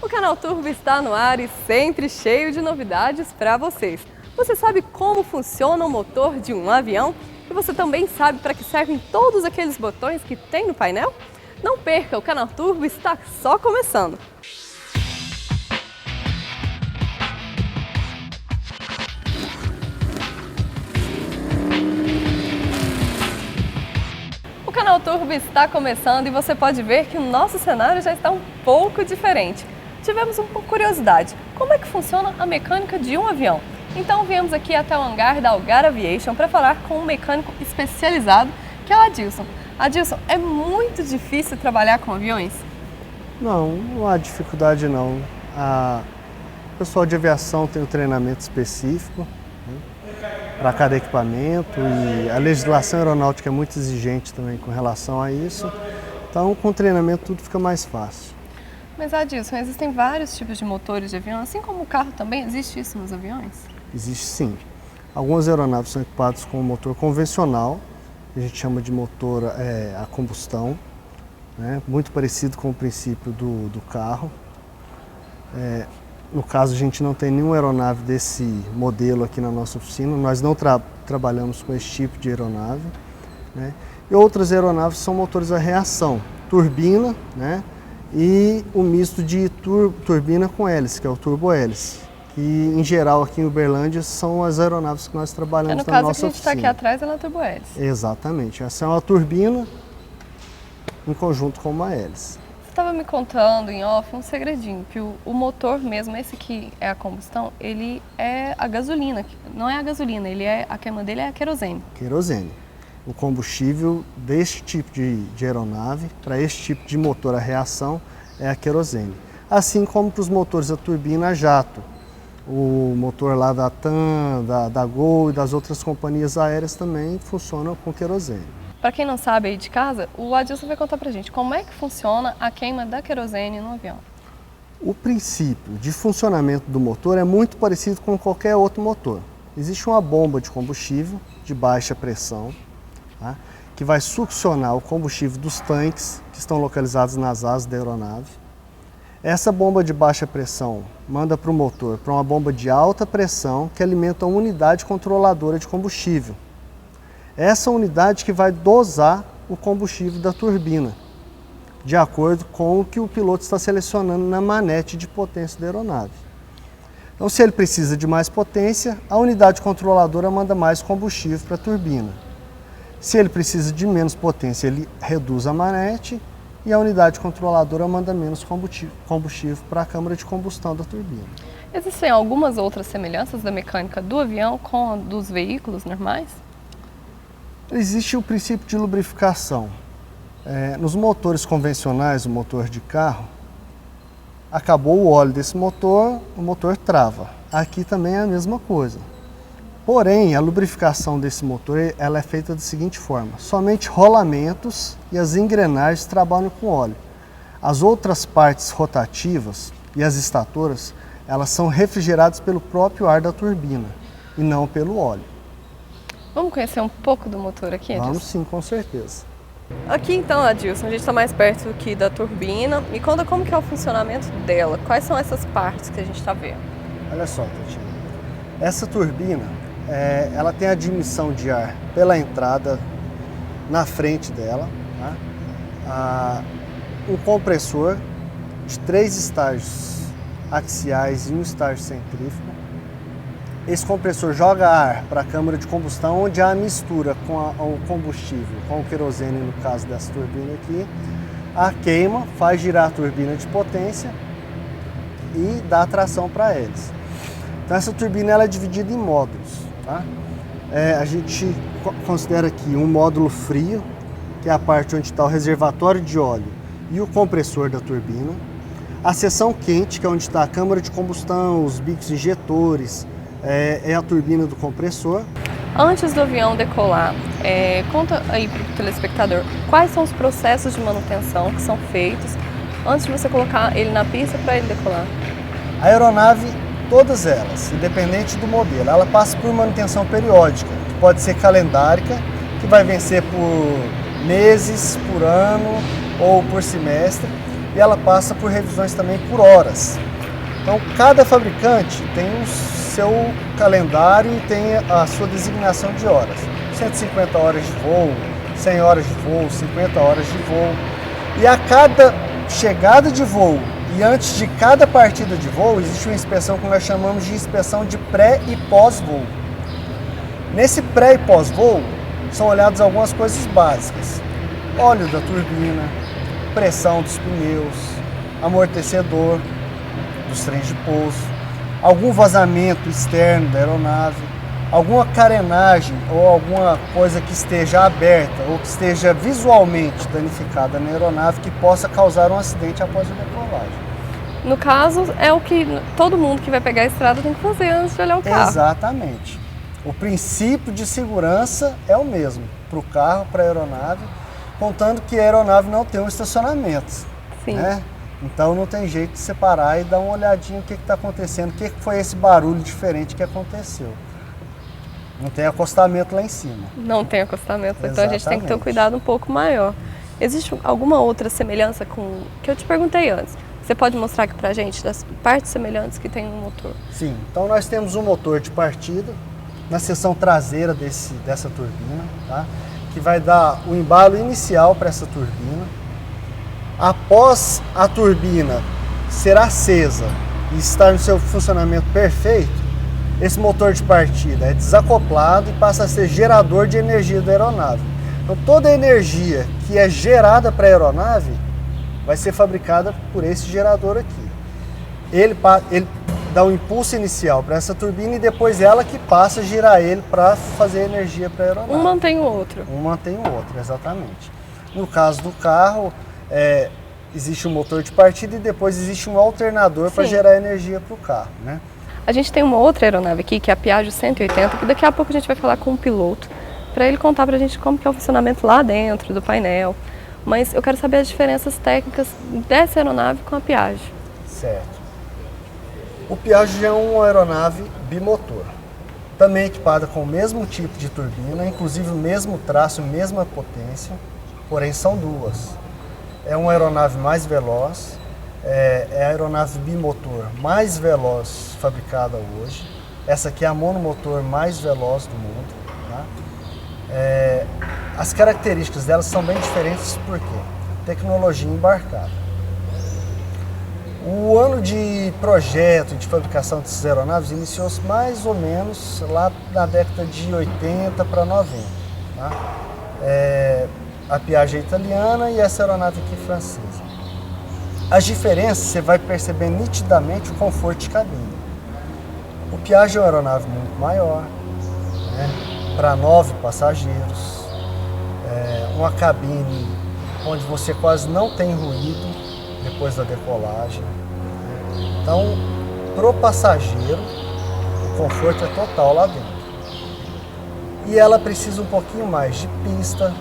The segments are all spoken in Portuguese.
O Canal Turbo está no ar e sempre cheio de novidades para vocês. Você sabe como funciona o motor de um avião? E você também sabe para que servem todos aqueles botões que tem no painel? Não perca, o Canal Turbo está só começando! O Canal Turbo está começando e você pode ver que o nosso cenário já está um pouco diferente. Tivemos uma curiosidade, como é que funciona a mecânica de um avião? Então viemos aqui até o hangar da Algar Aviation para falar com um mecânico especializado, que é o Adilson. Adilson, é muito difícil trabalhar com aviões? Não há dificuldade não. O pessoal de aviação tem um treinamento específico, né, para cada equipamento, e a legislação aeronáutica é muito exigente também com relação a isso. Então, com o treinamento tudo fica mais fácil. Mas, Adilson, existem vários tipos de motores de avião, assim como o carro também, existe isso nos aviões? Existe sim. Algumas aeronaves são equipadas com um motor convencional, que a gente chama de motor a combustão, né, muito parecido com o princípio do carro. No caso, a gente não tem nenhuma aeronave desse modelo aqui na nossa oficina, nós não trabalhamos com esse tipo de aeronave, né? E outras aeronaves são motores a reação, turbina, né? E o misto de turbina com hélice, que é o turbo-hélice, que em geral aqui em Uberlândia são as aeronaves que nós trabalhamos na nossa oficina. No caso que a gente está aqui atrás é na turbo-hélice. Exatamente, essa é uma turbina em conjunto com uma hélice. Você estava me contando em off um segredinho, que o motor mesmo, esse que é a combustão, ele é a gasolina, não é a gasolina, a queima dele é a querosene. Querosene. O combustível deste tipo de aeronave, para este tipo de motor a reação, é a querosene. Assim como para os motores a turbina a jato. O motor lá da TAM, da Gol e das outras companhias aéreas também funcionam com querosene. Para quem não sabe aí de casa, o Adilson vai contar pra gente como é que funciona a queima da querosene no avião. O princípio de funcionamento do motor é muito parecido com qualquer outro motor. Existe uma bomba de combustível de baixa pressão, tá, que vai succionar o combustível dos tanques que estão localizados nas asas da aeronave. Essa bomba de baixa pressão manda para o motor para uma bomba de alta pressão que alimenta uma unidade controladora de combustível. Essa unidade que vai dosar o combustível da turbina, de acordo com o que o piloto está selecionando na manete de potência da aeronave. Então, se ele precisa de mais potência, a unidade controladora manda mais combustível para a turbina. Se ele precisa de menos potência, ele reduz a manete e a unidade controladora manda menos combustível para a câmara de combustão da turbina. Existem algumas outras semelhanças da mecânica do avião com a dos veículos normais? Existe o princípio de lubrificação. Nos motores convencionais, o motor de carro, acabou o óleo desse motor, o motor trava. Aqui também é a mesma coisa. Porém, a lubrificação desse motor ela é feita da seguinte forma: somente rolamentos e as engrenagens trabalham com óleo. As outras partes rotativas e as estatoras, elas são refrigeradas pelo próprio ar da turbina e não pelo óleo. Vamos conhecer um pouco do motor aqui, Adilson? Vamos sim, com certeza. Aqui então, Adilson, a gente está mais perto aqui da turbina. Me conta como que é o funcionamento dela, quais são essas partes que a gente está vendo? Olha só, Tatiana, essa turbina, ela tem a admissão de ar pela entrada na frente dela, tá? Um compressor de 3 estágios axiais e um estágio centrífugo. Esse compressor joga ar para a câmara de combustão, onde há a mistura com o combustível, com o querosene no caso dessa turbina aqui. A queima faz girar a turbina de potência e dá tração para eles. Então essa turbina ela é dividida em módulos, tá? A gente considera aqui um módulo frio, que é a parte onde está o reservatório de óleo e o compressor da turbina. A seção quente, que é onde está a câmara de combustão, os bicos injetores, é a turbina do compressor. Antes do avião decolar, conta aí para o telespectador quais são os processos de manutenção que são feitos antes de você colocar ele na pista para ele decolar. A aeronave, todas elas, independente do modelo, ela passa por manutenção periódica, que pode ser calendárica, que vai vencer por meses, por ano ou por semestre. e ela passa por revisões também por horas. Então, cada fabricante tem o seu calendário e tem a sua designação de horas. 150 horas de voo, 100 horas de voo, 50 horas de voo. E a cada chegada de voo e antes de cada partida de voo, existe uma inspeção que nós chamamos de inspeção de pré e pós-voo. Nesse pré e pós-voo, são olhadas algumas coisas básicas. Óleo da turbina, pressão dos pneus, amortecedor dos trens de pouso, algum vazamento externo da aeronave, alguma carenagem ou alguma coisa que esteja aberta ou que esteja visualmente danificada na aeronave que possa causar um acidente após a decolagem. No caso, é o que todo mundo que vai pegar a estrada tem que fazer antes de olhar o carro. Exatamente. O princípio de segurança é o mesmo para o carro, para a aeronave, contando que a aeronave não tem um estacionamento. Sim. Né? Então não tem jeito de separar e dar uma olhadinha o que está acontecendo, o que foi esse barulho diferente que aconteceu. Não tem acostamento lá em cima. Não tem acostamento, então Exatamente. a gente tem que ter um cuidado um pouco maior. Existe alguma outra semelhança com que eu te perguntei antes? Você pode mostrar aqui pra gente das partes semelhantes que tem no motor? Sim, então nós temos um motor de partida na seção traseira dessa turbina, tá? Que vai dar o embalo inicial para essa turbina. Após a turbina ser acesa e estar no seu funcionamento perfeito, esse motor de partida é desacoplado e passa a ser gerador de energia da aeronave. Então toda a energia que é gerada para a aeronave vai ser fabricada por esse gerador aqui. Ele dá um impulso inicial para essa turbina e depois ela que passa a girar ele para fazer energia para a aeronave. Um mantém o outro. Um mantém o outro, exatamente. No caso do carro, existe um motor de partida e depois existe um alternador para gerar energia para o carro, né? A gente tem uma outra aeronave aqui, que é a Piaggio 180, que daqui a pouco a gente vai falar com o piloto, para ele contar para a gente como que é o funcionamento lá dentro do painel. Mas eu quero saber as diferenças técnicas dessa aeronave com a Piaggio. Certo. O Piaggio é uma aeronave bimotor, também equipada com o mesmo tipo de turbina, inclusive o mesmo traço, mesma potência, porém são duas. É uma aeronave mais veloz, é a aeronave bimotor mais veloz fabricada hoje. Essa aqui é a monomotor mais veloz do mundo. Tá? As características delas são bem diferentes porque tecnologia embarcada. O ano de projeto e de fabricação dessas aeronaves iniciou-se mais ou menos lá na década de 80 para 90. Tá? A Piaggio é italiana e essa aeronave aqui é francesa. As diferenças você vai perceber nitidamente o conforto de cabine. O Piaggio é uma aeronave muito maior, né, para 9 passageiros, uma cabine onde você quase não tem ruído depois da decolagem. Então, para o passageiro, o conforto é total lá dentro. E ela precisa um pouquinho mais de pista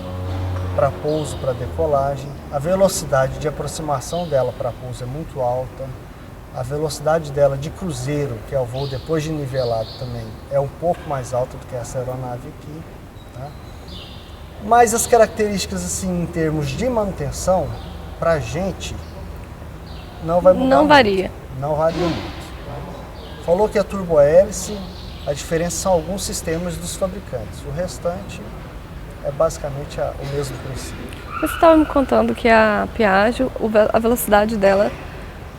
para pouso, para decolagem. A velocidade de aproximação dela para pouso é muito alta. A velocidade dela de cruzeiro, que é o voo depois de nivelado também, é um pouco mais alta do que essa aeronave aqui. Tá? Mas as características assim, em termos de manutenção, para a gente, não vai mudar. Não varia. Não varia muito. Tá? Falou que a turbohélice, a diferença são alguns sistemas dos fabricantes. O restante é basicamente o mesmo princípio. Você estava me contando que a Piaggio, a velocidade dela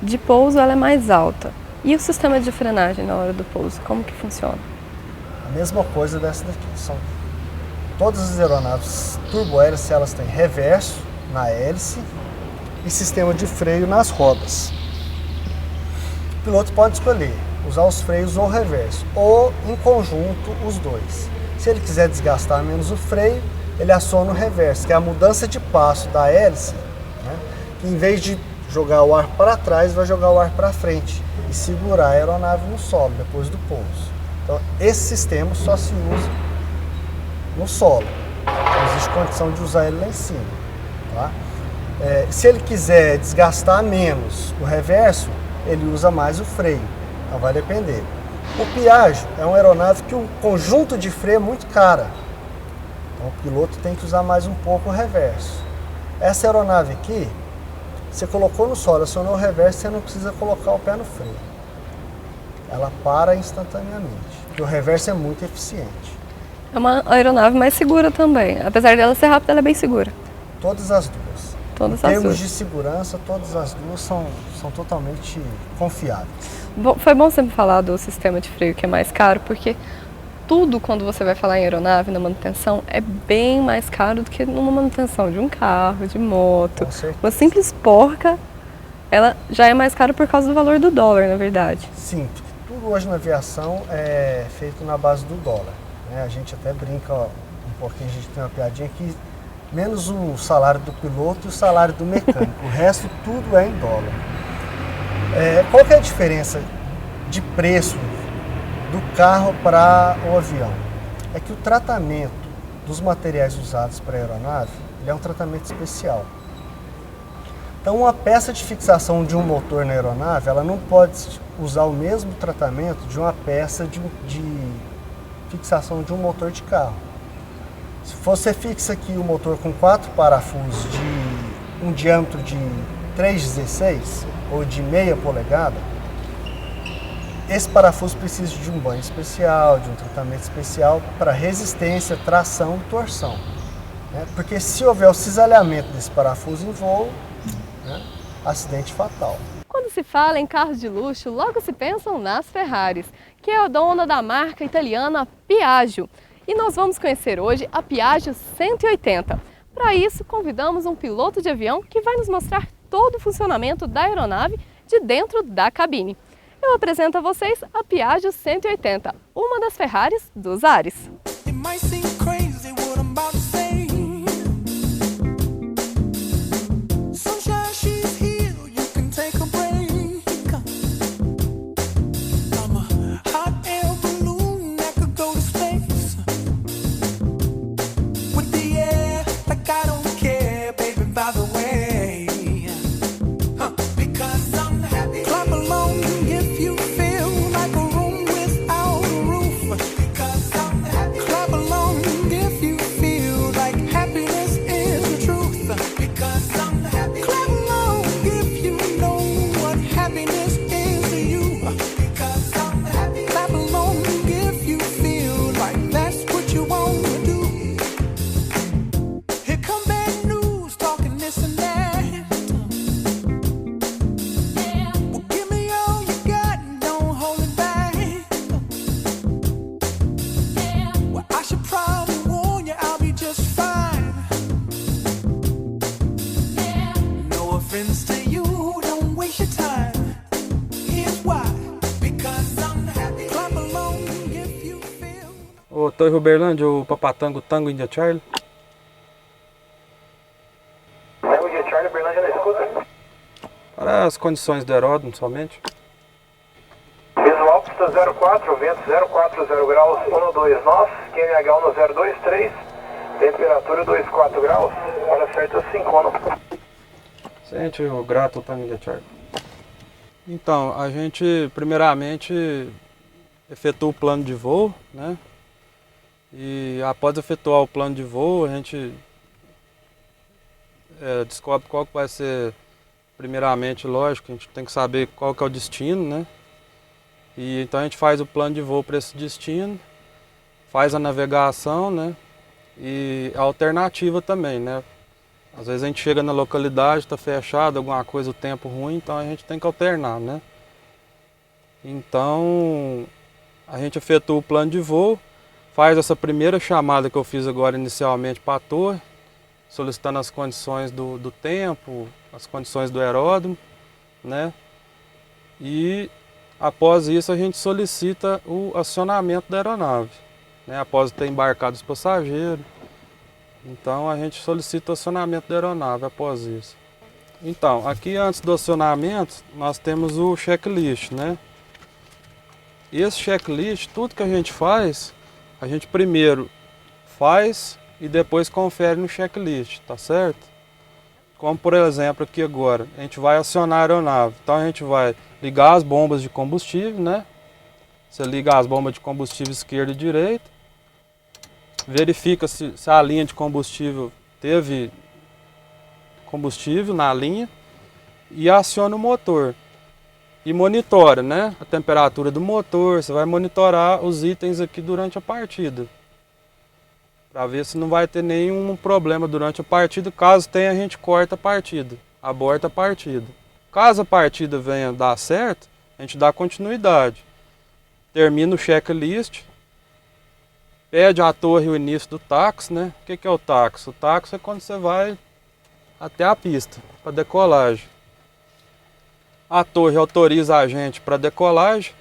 de pouso ela é mais alta. E o sistema de frenagem na hora do pouso, como que funciona? A mesma coisa dessa daqui. Todas as aeronaves turbohélices, elas têm reverso na hélice e sistema de freio nas rodas. O piloto pode escolher usar os freios ou reverso, ou em conjunto os dois. Se ele quiser desgastar menos o freio, ele aciona o reverso, que é a mudança de passo da hélice, né, que em vez de jogar o ar para trás, vai jogar o ar para frente e segurar a aeronave no solo depois do pouso. Então, esse sistema só se usa no solo. Não existe condição de usar ele lá em cima. Tá? Se ele quiser desgastar menos o reverso, ele usa mais o freio. Então, vai depender. O Piaggio é uma aeronave que o conjunto de freio é muito cara. Então, o piloto tem que usar mais um pouco o reverso. Essa aeronave aqui, Você colocou no solo, acionou o reverse, você não precisa colocar o pé no freio. Ela para instantaneamente, porque o reverse é muito eficiente. É uma aeronave mais segura também. Apesar dela ser rápida, ela é bem segura. Todas as duas. Todas Em as termos duas. de segurança, todas as duas são totalmente confiáveis. Foi bom você me falar do sistema de freio que é mais caro, porque tudo quando você vai falar em aeronave, na manutenção, é bem mais caro do que numa manutenção de um carro, de moto. Com certeza. Uma simples porca, ela já é mais cara por causa do valor do dólar, na verdade. Sim, porque tudo hoje na aviação é feito na base do dólar. Né? A gente até brinca um pouquinho, a gente tem uma piadinha que menos o salário do piloto e o salário do mecânico. O resto tudo é em dólar. Qual que é a diferença de preço do carro para o avião? É que o tratamento dos materiais usados para a aeronave ele é um tratamento especial. Então, uma peça de fixação de um motor na aeronave, ela não pode usar o mesmo tratamento de uma peça de fixação de um motor de carro. Se você fixa aqui o motor com 4 parafusos de um diâmetro de 3,16 ou de meia polegada, esse parafuso precisa de um banho especial, de um tratamento especial para resistência, tração e torção. Né? Porque se houver o cisalhamento desse parafuso em voo, né, acidente fatal. Quando se fala em carros de luxo, logo se pensam nas Ferraris, que é a dona da marca italiana Piaggio. E nós vamos conhecer hoje a Piaggio 180. Para isso, convidamos um piloto de avião que vai nos mostrar todo o funcionamento da aeronave de dentro da cabine. Eu apresento a vocês a Piaggio 180, uma das Ferraris dos ares. Ô, Torre Uberlândia, o Papatango Tango India Charlie. Tango India Charlie, Uberlândia na escuta. Para as condições do aeródromo somente. Visual pista 04, vento 040 graus, 12 nós, QNH 1023, temperatura 24 graus, hora certa 5 anos. Sente o grato Tango India Charlie. Então, a gente primeiramente efetua o plano de voo, né? E após efetuar o plano de voo, a gente descobre qual que vai ser, primeiramente, lógico, a gente tem que saber qual que é o destino, né? E então a gente faz o plano de voo para esse destino, faz a navegação, né? E a alternativa também, né? Às vezes a gente chega na localidade, está fechado, alguma coisa, o tempo ruim, então a gente tem que alternar, né? Então a gente efetua o plano de voo, faz essa primeira chamada que eu fiz agora inicialmente para a torre, solicitando as condições do tempo, as condições do aeródromo, né? E após isso a gente solicita o acionamento da aeronave, né? Após ter embarcado os passageiros. Então a gente solicita o acionamento da aeronave após isso. Então, aqui antes do acionamento nós temos o checklist, né? E esse checklist, tudo que a gente faz, a gente primeiro faz e depois confere no checklist, tá certo? Como por exemplo aqui agora, a gente vai acionar a aeronave. Então a gente vai ligar as bombas de combustível, né? Você liga as bombas de combustível esquerda e direita, verifica se a linha de combustível teve combustível na linha e aciona o motor. E monitora, né, a temperatura do motor, você vai monitorar os itens aqui durante a partida. Para ver se não vai ter nenhum problema durante a partida. Caso tenha, a gente corta a partida, aborta a partida. Caso a partida venha dar certo, a gente dá continuidade. Termina o checklist, pede à torre o início do táxi, né? O que é o táxi? O táxi é quando você vai até a pista para decolagem. A torre autoriza a gente para decolagem.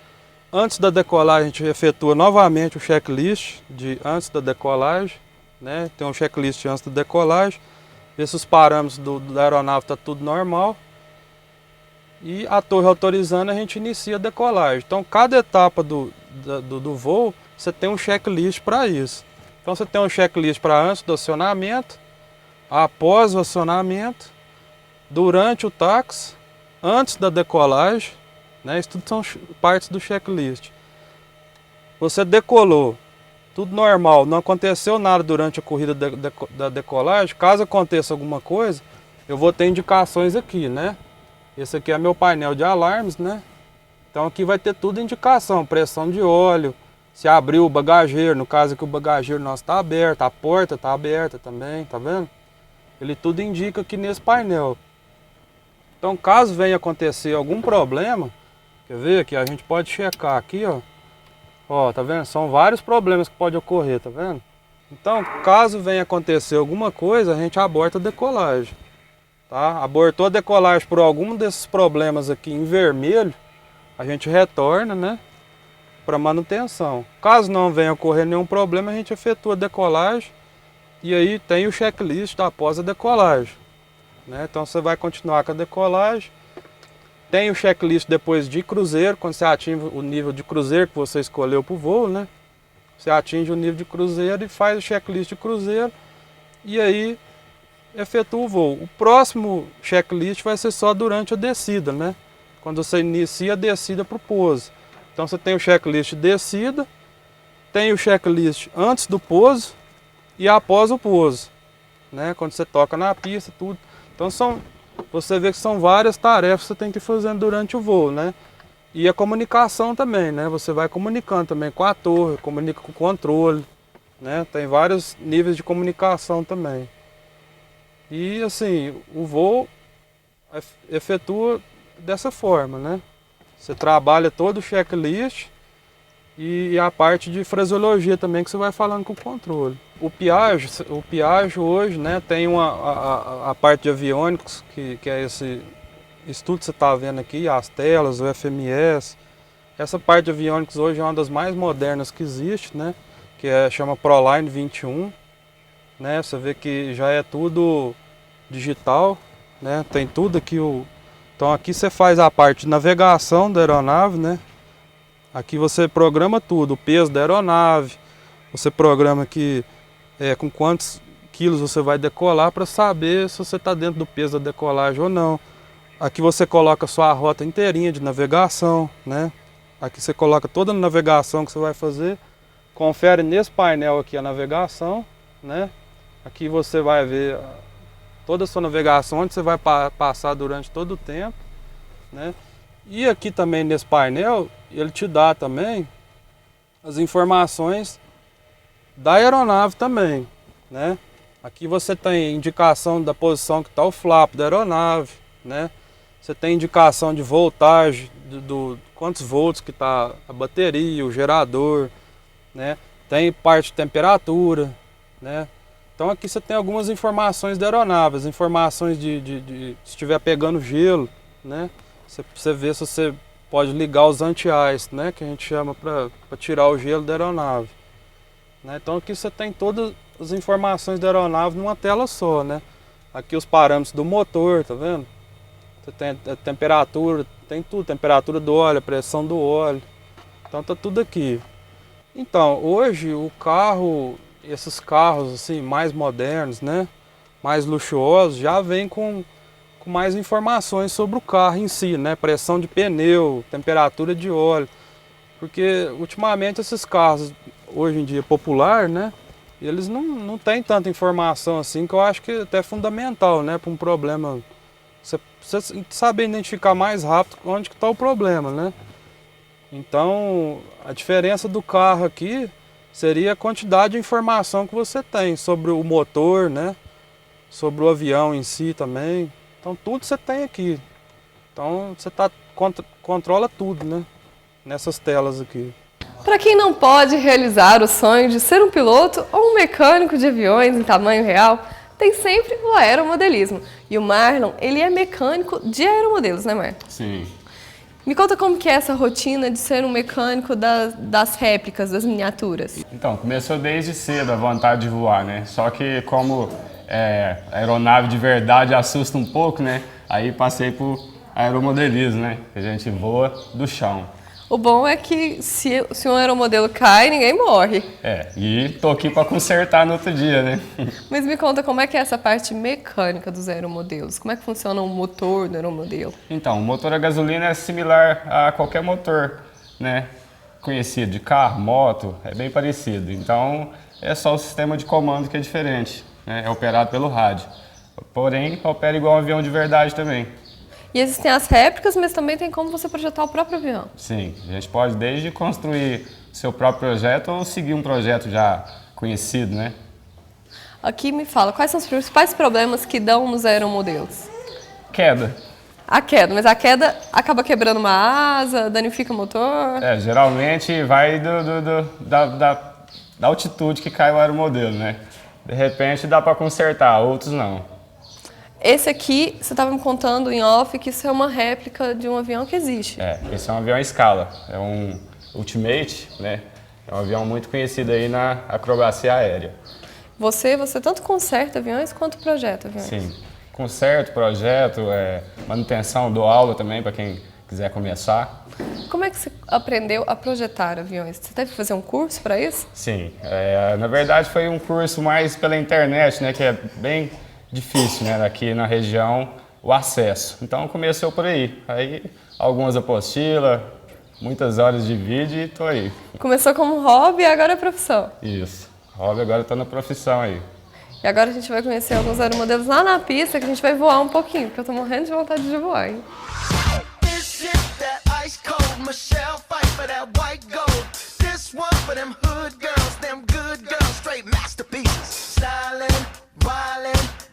Antes da decolagem, a gente efetua novamente o checklist de antes da decolagem, né? Tem um checklist antes da decolagem, ver se os parâmetros da aeronave está tudo normal. E a torre autorizando, a gente inicia a decolagem. Então, cada etapa do voo, você tem um checklist para isso. Então, você tem um checklist para antes do acionamento, após o acionamento, durante o táxi, antes da decolagem, né? Isso tudo são partes do checklist. Você decolou, tudo normal, não aconteceu nada durante a corrida da decolagem. Caso aconteça alguma coisa, eu vou ter indicações aqui, né? Esse aqui é meu painel de alarmes, né? Então aqui vai ter tudo indicação, pressão de óleo, se abriu o bagageiro, no caso aqui o bagageiro nosso está aberto, a porta está aberta também, tá vendo? Ele tudo indica aqui nesse painel. Então caso venha acontecer algum problema, quer ver aqui, a gente pode checar aqui, ó. Ó, tá vendo? São vários problemas que podem ocorrer, tá vendo? Então, caso venha acontecer alguma coisa, a gente aborta a decolagem. Tá? Abortou a decolagem por algum desses problemas aqui em vermelho, a gente retorna, né, para manutenção. Caso não venha ocorrer nenhum problema, a gente efetua a decolagem e aí tem o checklist após a decolagem. Né? Então você vai continuar com a decolagem. Tem o checklist depois de cruzeiro, quando você atinge o nível de cruzeiro que você escolheu para o voo, né? Você atinge o nível de cruzeiro e faz o checklist de cruzeiro e aí efetua o voo. O próximo checklist vai ser só durante a descida, né? Quando você inicia a descida para o pouso. Então você tem o checklist de descida, tem o checklist antes do pouso e após o pouso, né? Quando você toca na pista, tudo. Então você vê que são várias tarefas que você tem que ir fazendo durante o voo, né? E a comunicação também, né? Você vai comunicando também com a torre, comunica com o controle, né? Tem vários níveis de comunicação também. E assim, o voo efetua dessa forma, né? Você trabalha todo o checklist e a parte de fraseologia também que você vai falando com o controle. O Piaggio hoje, né, tem a parte de aviônicos, que é esse estudo que você está vendo aqui, as telas, o FMS. Essa parte de aviônicos hoje é uma das mais modernas que existe, né? Que chama ProLine 21. Né? Você vê que já é tudo digital, né? Tem tudo aqui. Então aqui você faz a parte de navegação da aeronave, né? Aqui você programa tudo, o peso da aeronave, você programa aqui com quantos quilos você vai decolar para saber se você está dentro do peso da decolagem ou não. Aqui você coloca a sua rota inteirinha de navegação, né? Aqui você coloca toda a navegação que você vai fazer, confere nesse painel aqui a navegação, né? Aqui você vai ver toda a sua navegação, onde você vai passar durante todo o tempo, né? E aqui também nesse painel, ele te dá também as informações da aeronave também, né? Aqui você tem indicação da posição que está o flap da aeronave, né? Você tem indicação de voltagem, quantos volts que está a bateria, o gerador, né? Tem parte de temperatura, né? Então aqui você tem algumas informações da aeronave, as informações se estiver pegando gelo, né? Você vê se você pode ligar os anti-ice, né? Que a gente chama para tirar o gelo da aeronave. Né? Então aqui você tem todas as informações da aeronave numa tela só, né? Aqui os parâmetros do motor, tá vendo? Você tem a temperatura, tem tudo, temperatura do óleo, a pressão do óleo. Então tá tudo aqui. Então, hoje o carro, esses carros assim mais modernos, né? Mais luxuosos, já vem com mais informações sobre o carro em si, né? Pressão de pneu, temperatura de óleo. Porque ultimamente esses carros, hoje em dia popular, né? Eles não têm tanta informação assim, que eu acho que até é fundamental, né? Para um problema, Você sabe identificar mais rápido onde que está o problema, né? Então, a diferença do carro aqui seria a quantidade de informação que você tem sobre o motor, né? Sobre o avião em si também. Então, tudo você tem aqui. Então, você controla tudo, né? Nessas telas aqui. Para quem não pode realizar o sonho de ser um piloto ou um mecânico de aviões em tamanho real, tem sempre o aeromodelismo. E o Marlon, ele é mecânico de aeromodelos, né, Marlon? Sim. Me conta como que é essa rotina de ser um mecânico das réplicas, das miniaturas. Então, começou desde cedo a vontade de voar, né? Só que como aeronave de verdade assusta um pouco, né? Aí passei por aeromodelismo, né? Que a gente voa do chão. O bom é que se um aeromodelo cai, ninguém morre. E tô aqui para consertar no outro dia, né? Mas me conta como é que é essa parte mecânica dos aeromodelos? Como é que funciona o motor do aeromodelo? Então, o motor a gasolina é similar a qualquer motor, né? Conhecido de carro, moto, é bem parecido. Então, é só o sistema de comando que é diferente, né? É operado pelo rádio. Porém, opera igual um avião de verdade também. E existem as réplicas, mas também tem como você projetar o próprio avião. Sim, a gente pode desde construir seu próprio projeto ou seguir um projeto já conhecido, né? Aqui me fala, quais são os principais problemas que dão nos aeromodelos? Queda. A queda, mas a queda acaba quebrando uma asa, danifica o motor? Geralmente vai da altitude que cai o aeromodelo, né? De repente dá para consertar, outros não. Esse aqui, você estava me contando em off que isso é uma réplica de um avião que existe. Esse é um avião à escala, é um Ultimate, né? É um avião muito conhecido aí na acrobacia aérea. Você tanto conserta aviões quanto projeta aviões? Sim, conserto, projeto, manutenção, dou aula também para quem quiser começar. Como é que você aprendeu a projetar aviões? Você teve que fazer um curso para isso? Sim, na verdade foi um curso mais pela internet, né? Que é bem difícil, né, aqui na região, o acesso. Então começou por aí. Aí algumas apostilas, muitas horas de vídeo e tô aí. Começou como hobby e agora é profissão. Isso. Hobby agora tá na profissão aí. E agora a gente vai conhecer alguns aeromodelos lá na pista, que a gente vai voar um pouquinho, porque eu tô morrendo de vontade de voar, hein?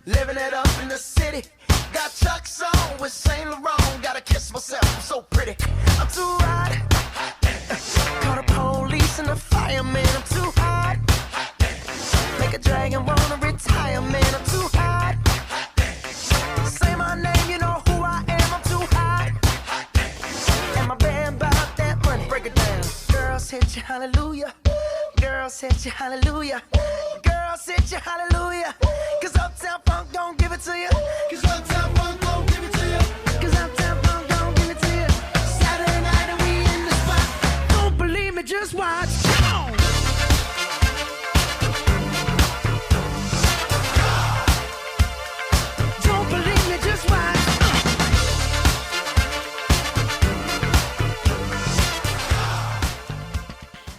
Living it up in the city. Got Chuck's on with Saint Laurent. Gotta kiss myself, I'm so pretty. I'm too hot. Call the police and the fireman. I'm too hot. Make a dragon wanna retire, man. I'm too hot. Say my name, you know who I am. I'm too hot. And my band bought that money. Break it down. Girls hit you, hallelujah. Girls hit you, hallelujah. Girls hit you, hallelujah. Cause Uptown Funk don't give it to you. Cause Uptown Funk don't give it to you. Cause Uptown Funk don't give it to you. Saturday night and we in the spot. Don't believe me, just watch. Come on. Don't believe me, just watch.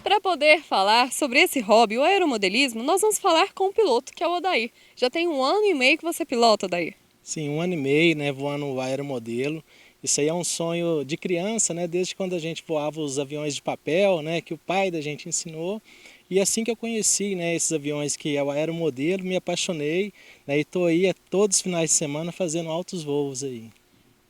Para poder falar sobre esse hobby, o aeromodelismo, nós vamos falar com o piloto, que é o Odair. Já tem 1 ano e meio que você pilota, Odair. Sim, 1 ano e meio, né, voando o aeromodelo. Isso aí é um sonho de criança, né, desde quando a gente voava os aviões de papel, né, que o pai da gente ensinou. E assim que eu conheci, né, esses aviões que é o aeromodelo, me apaixonei, né, e estou aí todos os finais de semana fazendo altos voos aí.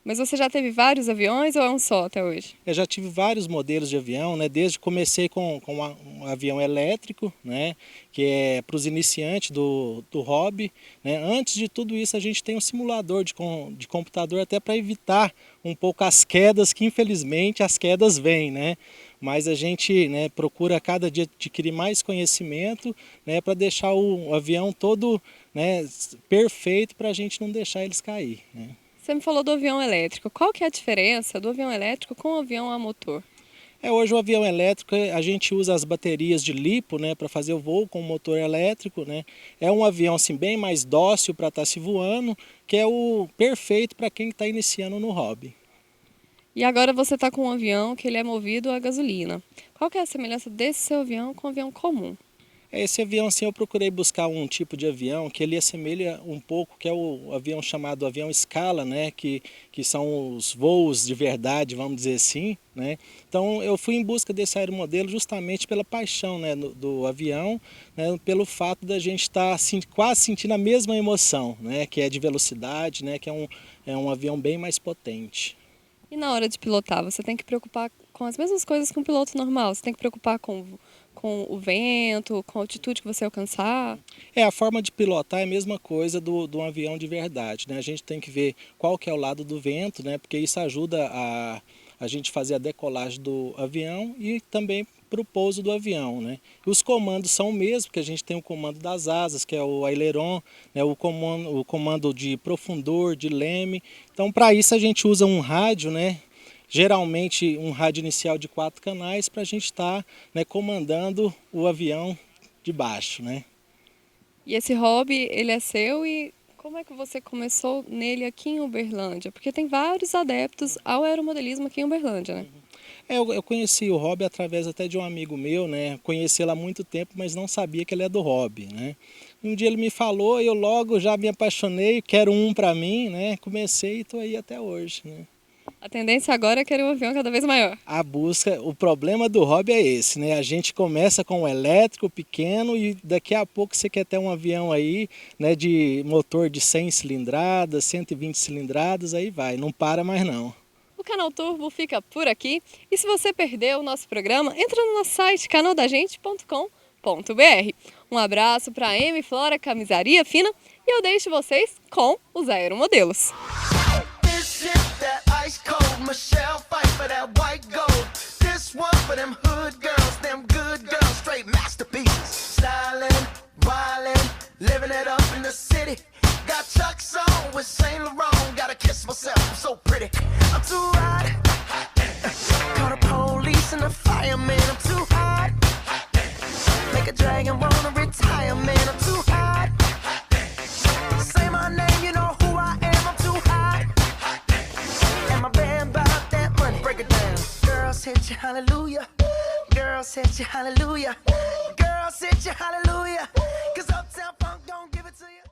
Mas você já teve vários aviões ou é um só até hoje? Eu já tive vários modelos de avião, né? Desde que comecei com um avião elétrico, né? Que é para os iniciantes do hobby, né? Antes de tudo isso, a gente tem um simulador de computador até para evitar um pouco as quedas, que infelizmente as quedas vêm, né? Mas a gente, né, procura cada dia adquirir mais conhecimento, né, para deixar o avião todo, né, perfeito para a gente não deixar eles cair, né? Você me falou do avião elétrico. Qual que é a diferença do avião elétrico com o avião a motor? Hoje o avião elétrico, a gente usa as baterias de lipo, né, para fazer o voo com o motor elétrico, né? É um avião assim, bem mais dócil para estar se voando, que é o perfeito para quem está iniciando no hobby. E agora você está com um avião que ele é movido a gasolina. Qual que é a semelhança desse seu avião com um avião comum? Esse avião, assim, eu procurei buscar um tipo de avião que ele assemelha um pouco, que é o avião chamado avião escala, né? Que são os voos de verdade, vamos dizer assim, né? Então eu fui em busca desse aeromodelo justamente pela paixão, né, do avião, né, pelo fato da gente estar quase sentindo a mesma emoção, né? Que é de velocidade, né? Que é um avião bem mais potente. E na hora de pilotar, você tem que preocupar com as mesmas coisas que um piloto normal? Você tem que preocupar com o vento, com a altitude que você alcançar? A forma de pilotar é a mesma coisa do um avião de verdade, né? A gente tem que ver qual que é o lado do vento, né? Porque isso ajuda a gente fazer a decolagem do avião e também para o pouso do avião, né? Os comandos são o mesmo, porque a gente tem o comando das asas, que é o aileron, né? O comando de profundor, de leme. Então, para isso a gente usa um rádio, né? Geralmente um rádio inicial de 4 canais para a gente estar, né, comandando o avião de baixo, né? E esse hobby, ele é seu e como é que você começou nele aqui em Uberlândia? Porque tem vários adeptos ao aeromodelismo aqui em Uberlândia, né? Eu conheci o hobby através até de um amigo meu, né? Conheci ele há muito tempo, mas não sabia que ele é do hobby, né? Um dia ele me falou e eu logo já me apaixonei, quero um para mim, né? Comecei e estou aí até hoje, né? A tendência agora é querer um avião cada vez maior. A busca, o problema do hobby é esse, né? A gente começa com o elétrico pequeno e daqui a pouco você quer ter um avião aí, né, de motor de 100 cilindradas, 120 cilindradas, aí vai, não para mais não. O Canal Turbo fica por aqui e se você perdeu o nosso programa, entra no nosso site canaldagente.com.br. Um abraço para a M Flora Camisaria Fina e eu deixo vocês com os aeromodelos. Ice cold, Michelle fight for that white gold. This one for them hood girls, them good girls, straight masterpieces. Stylin', wildin', living it up in the city. Got Chuck's on with Saint Laurent, gotta kiss myself, I'm so pretty. I'm too hot. Call the police and the fireman, I'm too hot. Make a dragon wanna retire, man, I'm too hot. Say my name, you know who I am, I'm too hot. My band bought that money, break it down. Girls hit you, hallelujah. Girls hit you, hallelujah. Girls hit you, hallelujah. 'Cause Uptown Funk don't give it to you.